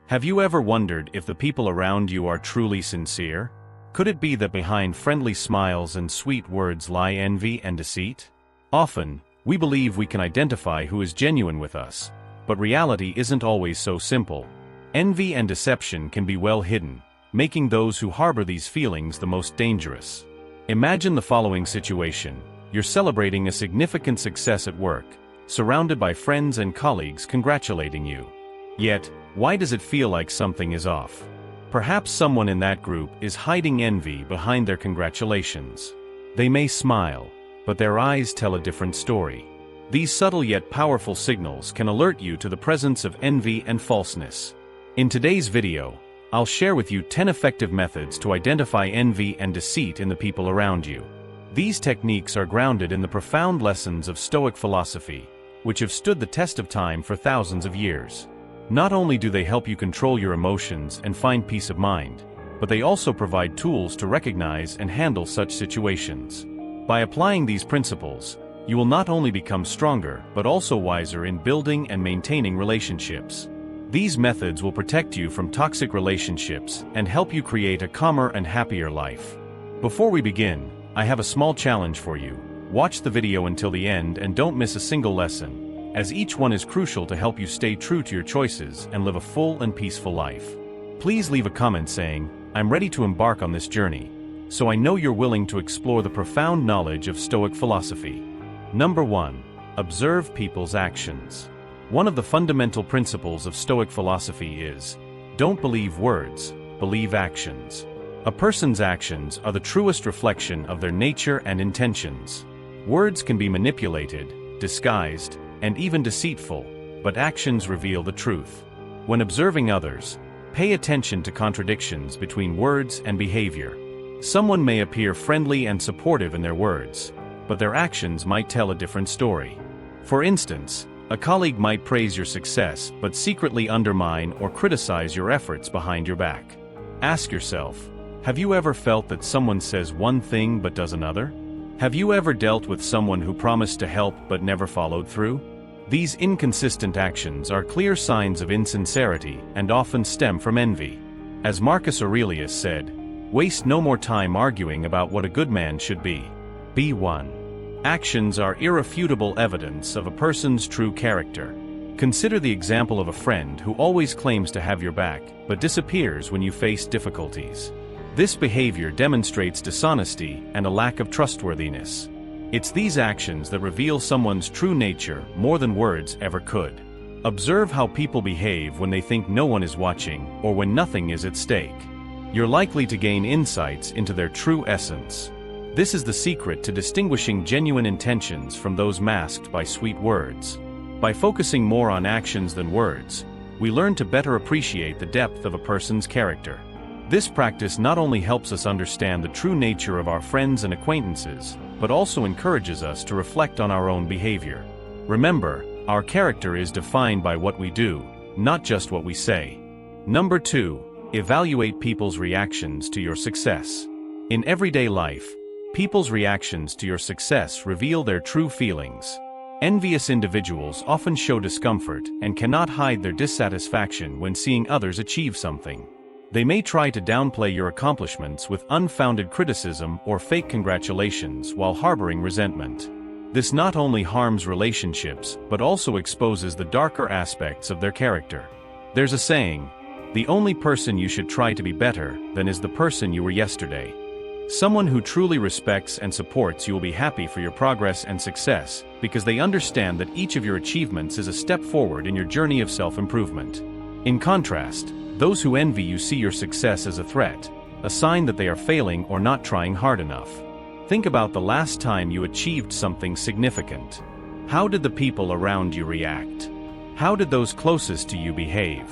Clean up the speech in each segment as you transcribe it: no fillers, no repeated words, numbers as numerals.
Have you ever wondered if the people around you are truly sincere? Could it be that behind friendly smiles and sweet words lie envy and deceit? Often, we believe we can identify who is genuine with us, but reality isn't always so simple. Envy and deception can be well hidden, making those who harbor these feelings the most dangerous. Imagine the following situation. You're celebrating a significant success at work, surrounded by friends and colleagues congratulating you. Yet, why does it feel like something is off? Perhaps someone in that group is hiding envy behind their congratulations. They may smile, but their eyes tell a different story. These subtle yet powerful signals can alert you to the presence of envy and falseness. In today's video, I'll share with you 10 effective methods to identify envy and deceit in the people around you. These techniques are grounded in the profound lessons of Stoic philosophy, which have stood the test of time for thousands of years. Not only do they help you control your emotions and find peace of mind, but they also provide tools to recognize and handle such situations. By applying these principles, you will not only become stronger but also wiser in building and maintaining relationships. These methods will protect you from toxic relationships and help you create a calmer and happier life. Before we begin, I have a small challenge for you. Watch the video until the end and don't miss a single lesson, as each one is crucial to help you stay true to your choices and live a full and peaceful life. Please leave a comment saying, "I'm ready to embark on this journey," so I know you're willing to explore the profound knowledge of Stoic philosophy. Number 1. Observe people's actions. One of the fundamental principles of Stoic philosophy is, don't believe words, believe actions. A person's actions are the truest reflection of their nature and intentions. Words can be manipulated, disguised, and even deceitful, but actions reveal the truth. When observing others, pay attention to contradictions between words and behavior. Someone may appear friendly and supportive in their words, but their actions might tell a different story. For instance, a colleague might praise your success but secretly undermine or criticize your efforts behind your back. Ask yourself, have you ever felt that someone says one thing but does another? Have you ever dealt with someone who promised to help but never followed through? These inconsistent actions are clear signs of insincerity and often stem from envy. As Marcus Aurelius said, waste no more time arguing about what a good man should be. B1. Actions are irrefutable evidence of a person's true character. Consider the example of a friend who always claims to have your back, but disappears when you face difficulties. This behavior demonstrates dishonesty and a lack of trustworthiness. It's these actions that reveal someone's true nature more than words ever could. Observe how people behave when they think no one is watching or when nothing is at stake. You're likely to gain insights into their true essence. This is the secret to distinguishing genuine intentions from those masked by sweet words. By focusing more on actions than words, we learn to better appreciate the depth of a person's character. This practice not only helps us understand the true nature of our friends and acquaintances, but also encourages us to reflect on our own behavior. Remember, our character is defined by what we do, not just what we say. Number 2. Evaluate people's reactions to your success. In everyday life, people's reactions to your success reveal their true feelings. Envious individuals often show discomfort and cannot hide their dissatisfaction when seeing others achieve something. They may try to downplay your accomplishments with unfounded criticism or fake congratulations while harboring resentment. This not only harms relationships but also exposes the darker aspects of their character. There's a saying, the only person you should try to be better than is the person you were yesterday. Someone who truly respects and supports you will be happy for your progress and success because they understand that each of your achievements is a step forward in your journey of self-improvement. In contrast, those who envy you see your success as a threat, a sign that they are failing or not trying hard enough. Think about the last time you achieved something significant. How did the people around you react? How did those closest to you behave?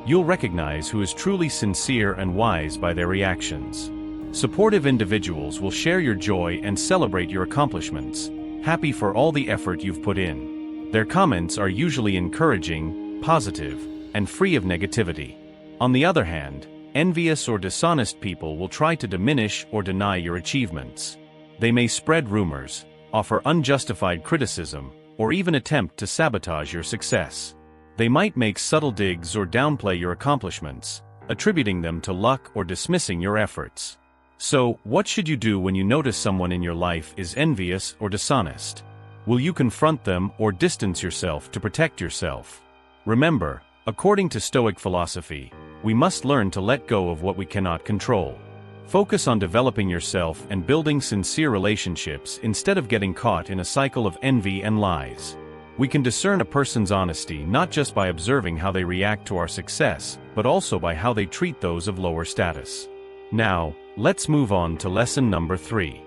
You'll recognize who is truly sincere and wise by their reactions. Supportive individuals will share your joy and celebrate your accomplishments, happy for all the effort you've put in. Their comments are usually encouraging, positive, and free of negativity. On the other hand, envious or dishonest people will try to diminish or deny your achievements. They may spread rumors, offer unjustified criticism, or even attempt to sabotage your success. They might make subtle digs or downplay your accomplishments, attributing them to luck or dismissing your efforts. So, what should you do when you notice someone in your life is envious or dishonest? Will you confront them or distance yourself to protect yourself? Remember, according to Stoic philosophy, we must learn to let go of what we cannot control. Focus on developing yourself and building sincere relationships instead of getting caught in a cycle of envy and lies. We can discern a person's honesty not just by observing how they react to our success, but also by how they treat those of lower status. Now, let's move on to lesson number 3.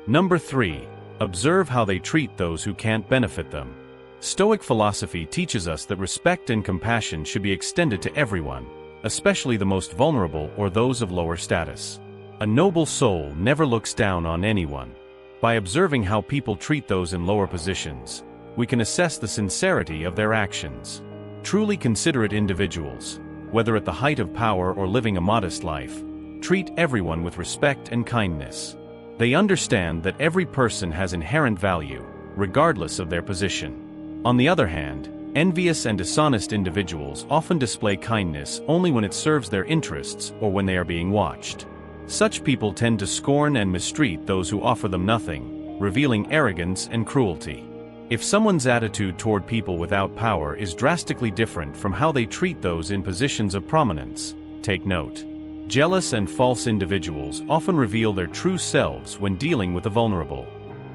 Number 3. Observe how they treat those who can't benefit them. Stoic philosophy teaches us that respect and compassion should be extended to everyone, especially the most vulnerable or those of lower status. A noble soul never looks down on anyone. By observing how people treat those in lower positions, we can assess the sincerity of their actions. Truly considerate individuals, whether at the height of power or living a modest life, treat everyone with respect and kindness. They understand that every person has inherent value, regardless of their position. On the other hand, envious and dishonest individuals often display kindness only when it serves their interests or when they are being watched. Such people tend to scorn and mistreat those who offer them nothing, revealing arrogance and cruelty. If someone's attitude toward people without power is drastically different from how they treat those in positions of prominence, take note. Jealous and false individuals often reveal their true selves when dealing with the vulnerable.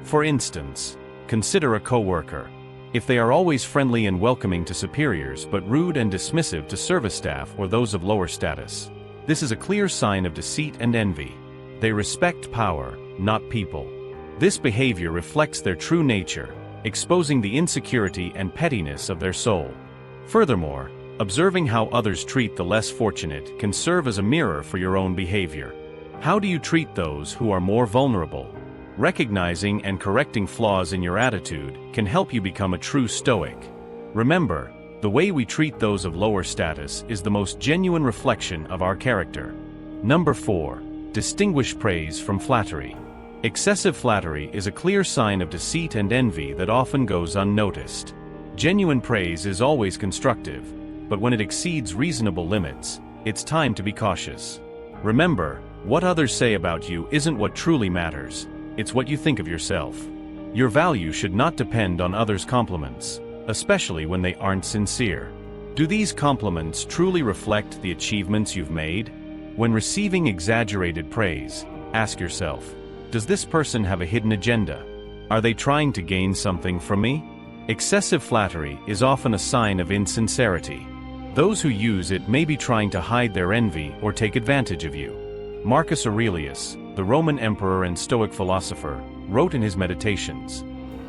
For instance, consider a coworker. If they are always friendly and welcoming to superiors but rude and dismissive to service staff or those of lower status, this is a clear sign of deceit and envy. They respect power, not people. This behavior reflects their true nature, exposing the insecurity and pettiness of their soul. Furthermore, observing how others treat the less fortunate can serve as a mirror for your own behavior. How do you treat those who are more vulnerable? Recognizing and correcting flaws in your attitude can help you become a true Stoic. Remember, the way we treat those of lower status is the most genuine reflection of our character. Number 4. Distinguish praise from flattery. Excessive flattery is a clear sign of deceit and envy that often goes unnoticed. Genuine praise is always constructive, but when it exceeds reasonable limits, it's time to be cautious. Remember, what others say about you isn't what truly matters, it's what you think of yourself. Your value should not depend on others' compliments, especially when they aren't sincere. Do these compliments truly reflect the achievements you've made? When receiving exaggerated praise, ask yourself, does this person have a hidden agenda? Are they trying to gain something from me? Excessive flattery is often a sign of insincerity. Those who use it may be trying to hide their envy or take advantage of you. Marcus Aurelius, the Roman emperor and Stoic philosopher, wrote in his Meditations,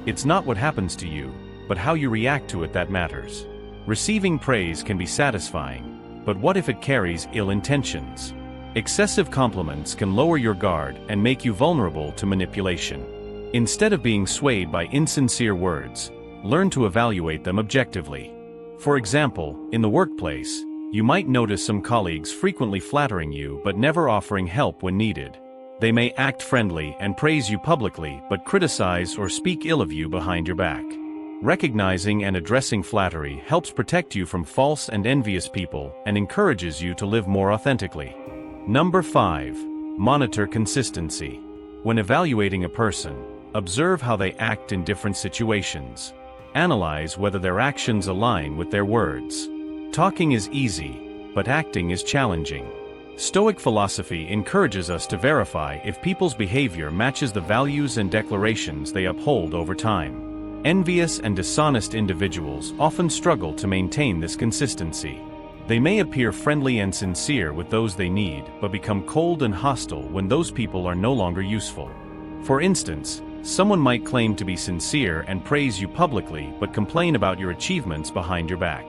"It's not what happens to you, but how you react to it that matters." Receiving praise can be satisfying, but what if it carries ill intentions? Excessive compliments can lower your guard and make you vulnerable to manipulation. Instead of being swayed by insincere words, learn to evaluate them objectively. For example, in the workplace, you might notice some colleagues frequently flattering you but never offering help when needed. They may act friendly and praise you publicly but criticize or speak ill of you behind your back. Recognizing and addressing flattery helps protect you from false and envious people and encourages you to live more authentically. Number 5. Monitor consistency. When evaluating a person, observe how they act in different situations. Analyze whether their actions align with their words. Talking is easy, but acting is challenging. Stoic philosophy encourages us to verify if people's behavior matches the values and declarations they uphold over time. Envious and dishonest individuals often struggle to maintain this consistency. They may appear friendly and sincere with those they need, but become cold and hostile when those people are no longer useful. For instance, someone might claim to be sincere and praise you publicly but complain about your achievements behind your back.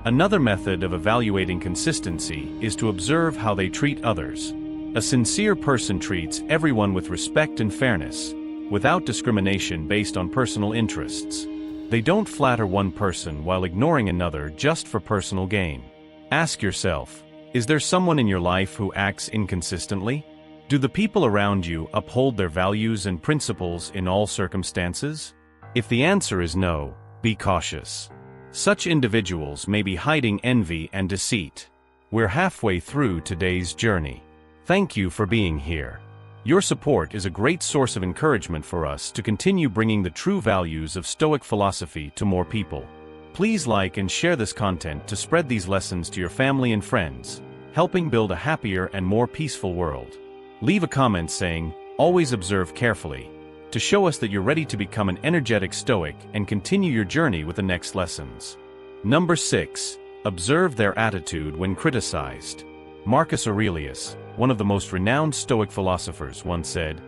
Another method of evaluating consistency is to observe how they treat others. A sincere person treats everyone with respect and fairness, without discrimination based on personal interests. They don't flatter one person while ignoring another just for personal gain. Ask yourself, is there someone in your life who acts inconsistently? Do the people around you uphold their values and principles in all circumstances? If the answer is no, be cautious. Such individuals may be hiding envy and deceit. We're halfway through today's journey. Thank you for being here. Your support is a great source of encouragement for us to continue bringing the true values of Stoic philosophy to more people. Please like and share this content to spread these lessons to your family and friends, helping build a happier and more peaceful world. Leave a comment saying, "Always observe carefully," to show us that you're ready to become an energetic Stoic and continue your journey with the next lessons. Number 6. Observe their attitude when criticized. Marcus Aurelius, one of the most renowned Stoic philosophers, once said,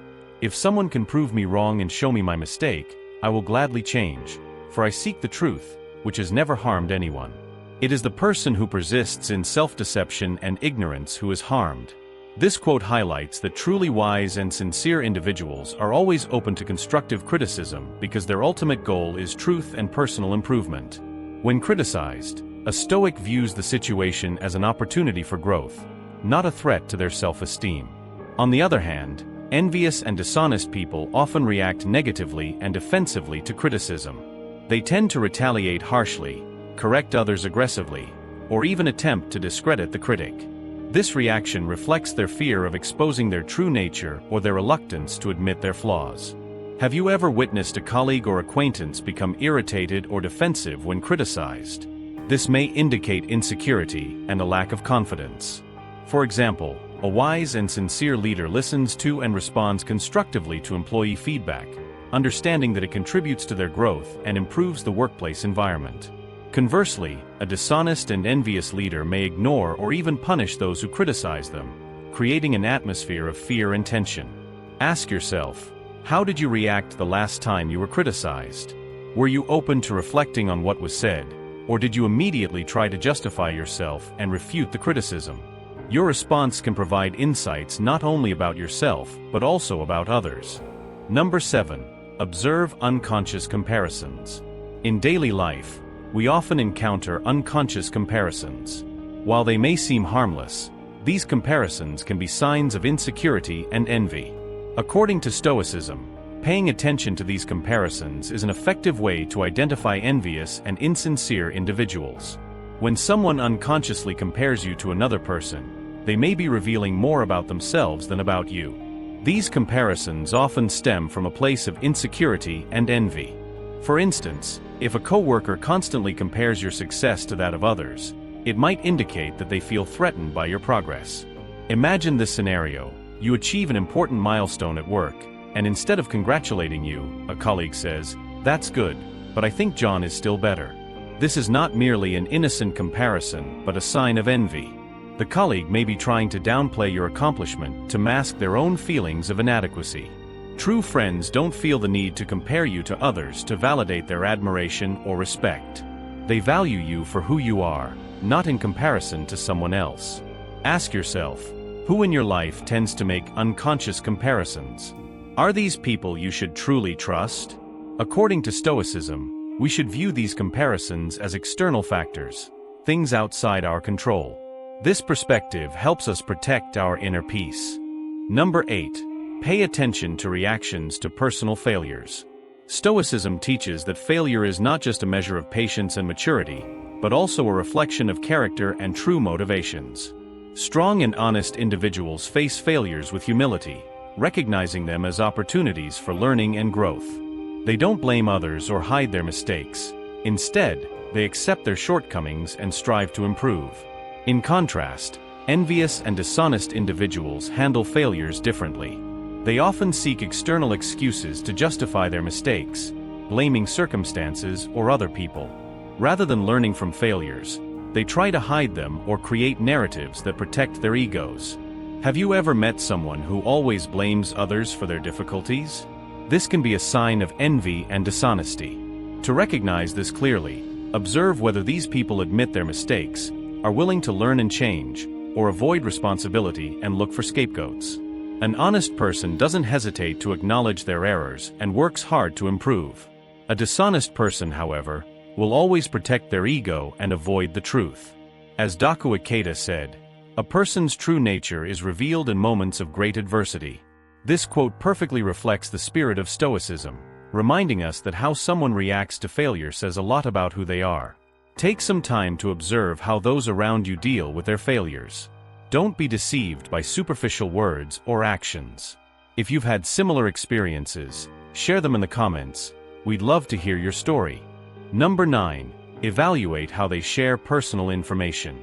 "If someone can prove me wrong and show me my mistake, I will gladly change, for I seek the truth, which has never harmed anyone." It is the person who persists in self-deception and ignorance who is harmed. This quote highlights that truly wise and sincere individuals are always open to constructive criticism because their ultimate goal is truth and personal improvement. When criticized, a Stoic views the situation as an opportunity for growth, not a threat to their self-esteem. On the other hand, envious and dishonest people often react negatively and defensively to criticism. They tend to retaliate harshly, correct others aggressively, or even attempt to discredit the critic. This reaction reflects their fear of exposing their true nature or their reluctance to admit their flaws. Have you ever witnessed a colleague or acquaintance become irritated or defensive when criticized? This may indicate insecurity and a lack of confidence. For example, a wise and sincere leader listens to and responds constructively to employee feedback, understanding that it contributes to their growth and improves the workplace environment. Conversely, a dishonest and envious leader may ignore or even punish those who criticize them, creating an atmosphere of fear and tension. Ask yourself, how did you react the last time you were criticized? Were you open to reflecting on what was said, or did you immediately try to justify yourself and refute the criticism? Your response can provide insights not only about yourself, but also about others. Number 7. Observe unconscious comparisons. In daily life, we often encounter unconscious comparisons. While they may seem harmless, these comparisons can be signs of insecurity and envy. According to Stoicism, paying attention to these comparisons is an effective way to identify envious and insincere individuals. When someone unconsciously compares you to another person, they may be revealing more about themselves than about you. These comparisons often stem from a place of insecurity and envy. For instance, if a coworker constantly compares your success to that of others, it might indicate that they feel threatened by your progress. Imagine this scenario: you achieve an important milestone at work, and instead of congratulating you, a colleague says, "That's good, but I think John is still better." This is not merely an innocent comparison, but a sign of envy. The colleague may be trying to downplay your accomplishment to mask their own feelings of inadequacy. True friends don't feel the need to compare you to others to validate their admiration or respect. They value you for who you are, not in comparison to someone else. Ask yourself, who in your life tends to make unconscious comparisons? Are these people you should truly trust? According to Stoicism, we should view these comparisons as external factors, things outside our control. This perspective helps us protect our inner peace. Number 8. Pay attention to reactions to personal failures. Stoicism teaches that failure is not just a measure of patience and maturity, but also a reflection of character and true motivations. Strong and honest individuals face failures with humility, recognizing them as opportunities for learning and growth. They don't blame others or hide their mistakes. Instead, they accept their shortcomings and strive to improve. In contrast, envious and dishonest individuals handle failures differently. They often seek external excuses to justify their mistakes, blaming circumstances or other people. Rather than learning from failures, they try to hide them or create narratives that protect their egos. Have you ever met someone who always blames others for their difficulties? This can be a sign of envy and dishonesty. To recognize this clearly, observe whether these people admit their mistakes, are willing to learn and change, or avoid responsibility and look for scapegoats. An honest person doesn't hesitate to acknowledge their errors and works hard to improve. A dishonest person, however, will always protect their ego and avoid the truth. As Daku Ikeda said, "A person's true nature is revealed in moments of great adversity." This quote perfectly reflects the spirit of Stoicism, reminding us that how someone reacts to failure says a lot about who they are. Take some time to observe how those around you deal with their failures. Don't be deceived by superficial words or actions. If you've had similar experiences, share them in the comments. We'd love to hear your story. Number 9. Evaluate how they share personal information.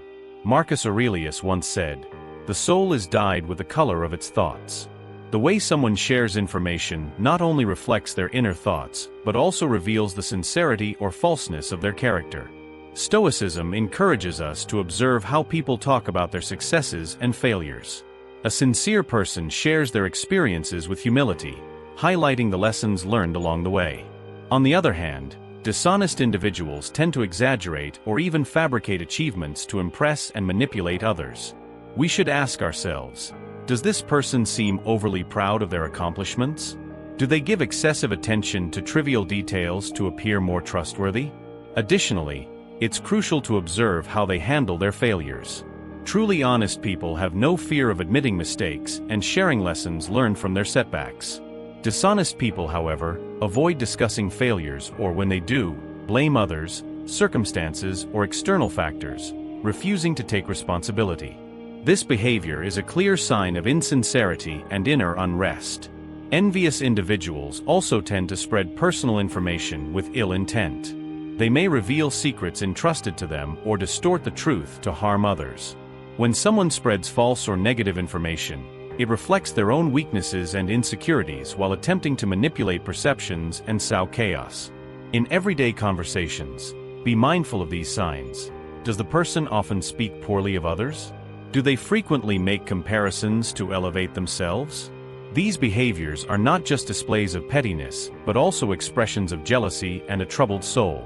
Marcus Aurelius once said, "The soul is dyed with the color of its thoughts." The way someone shares information not only reflects their inner thoughts, but also reveals the sincerity or falseness of their character. Stoicism encourages us to observe how people talk about their successes and failures. A sincere person shares their experiences with humility, highlighting the lessons learned along the way. On the other hand, dishonest individuals tend to exaggerate or even fabricate achievements to impress and manipulate others. We should ask ourselves, does this person seem overly proud of their accomplishments? Do they give excessive attention to trivial details to appear more trustworthy? Additionally, it's crucial to observe how they handle their failures. Truly honest people have no fear of admitting mistakes and sharing lessons learned from their setbacks. Dishonest people, however, avoid discussing failures or, when they do, blame others, circumstances, or external factors, refusing to take responsibility. This behavior is a clear sign of insincerity and inner unrest. Envious individuals also tend to spread personal information with ill intent. They may reveal secrets entrusted to them or distort the truth to harm others. When someone spreads false or negative information, it reflects their own weaknesses and insecurities while attempting to manipulate perceptions and sow chaos. In everyday conversations, be mindful of these signs. Does the person often speak poorly of others? Do they frequently make comparisons to elevate themselves? These behaviors are not just displays of pettiness, but also expressions of jealousy and a troubled soul.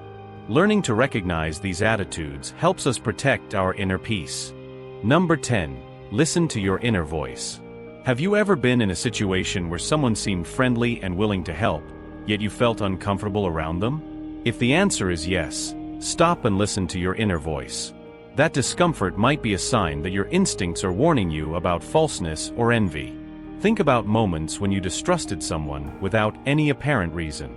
Learning to recognize these attitudes helps us protect our inner peace. Number 10. Listen to your inner voice. Have you ever been in a situation where someone seemed friendly and willing to help, yet you felt uncomfortable around them? If the answer is yes, stop and listen to your inner voice. That discomfort might be a sign that your instincts are warning you about falseness or envy. Think about moments when you distrusted someone without any apparent reason.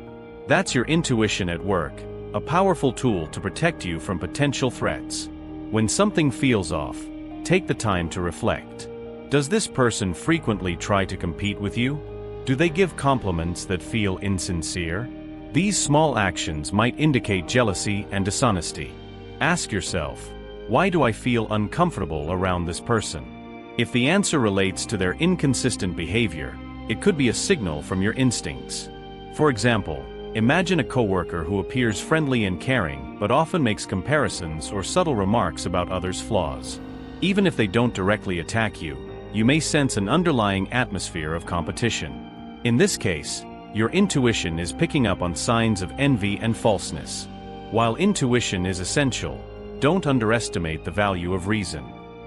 That's your intuition at work, a powerful tool to protect you from potential threats. When something feels off, take the time to reflect. Does this person frequently try to compete with you? Do they give compliments that feel insincere? These small actions might indicate jealousy and dishonesty. Ask yourself, why do I feel uncomfortable around this person? If the answer relates to their inconsistent behavior, it could be a signal from your instincts. For example, imagine a coworker who appears friendly and caring but often makes comparisons or subtle remarks about others' flaws. Even if they don't directly attack you, you may sense an underlying atmosphere of competition. In this case, your intuition is picking up on signs of envy and falseness. While intuition is essential, don't underestimate the value of reason.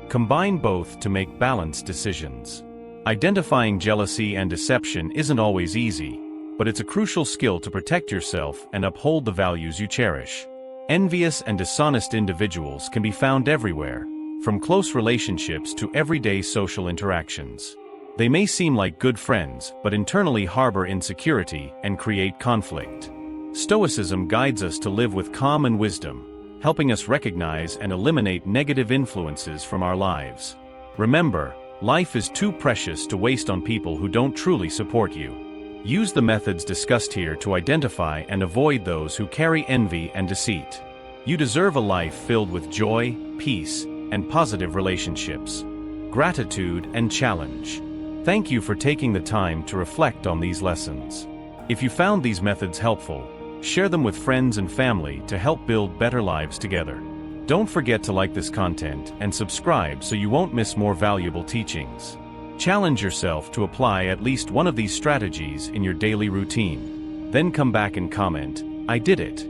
Combine both to make balanced decisions. Identifying jealousy and deception isn't always easy, but it's a crucial skill to protect yourself and uphold the values you cherish. Envious and dishonest individuals can be found everywhere, from close relationships to everyday social interactions. They may seem like good friends, but internally harbor insecurity and create conflict. Stoicism guides us to live with calm and wisdom, helping us recognize and eliminate negative influences from our lives. Remember, life is too precious to waste on people who don't truly support you. Use the methods discussed here to identify and avoid those who carry envy and deceit. You deserve a life filled with joy, peace, and positive relationships. Gratitude and challenge. Thank you for taking the time to reflect on these lessons. If you found these methods helpful, share them with friends and family to help build better lives together. Don't forget to like this content and subscribe so you won't miss more valuable teachings. Challenge yourself to apply at least one of these strategies in your daily routine. Then come back and comment, "I did it."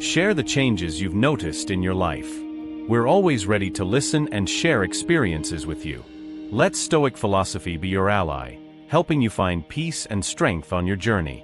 Share the changes you've noticed in your life. We're always ready to listen and share experiences with you. Let Stoic philosophy be your ally, helping you find peace and strength on your journey.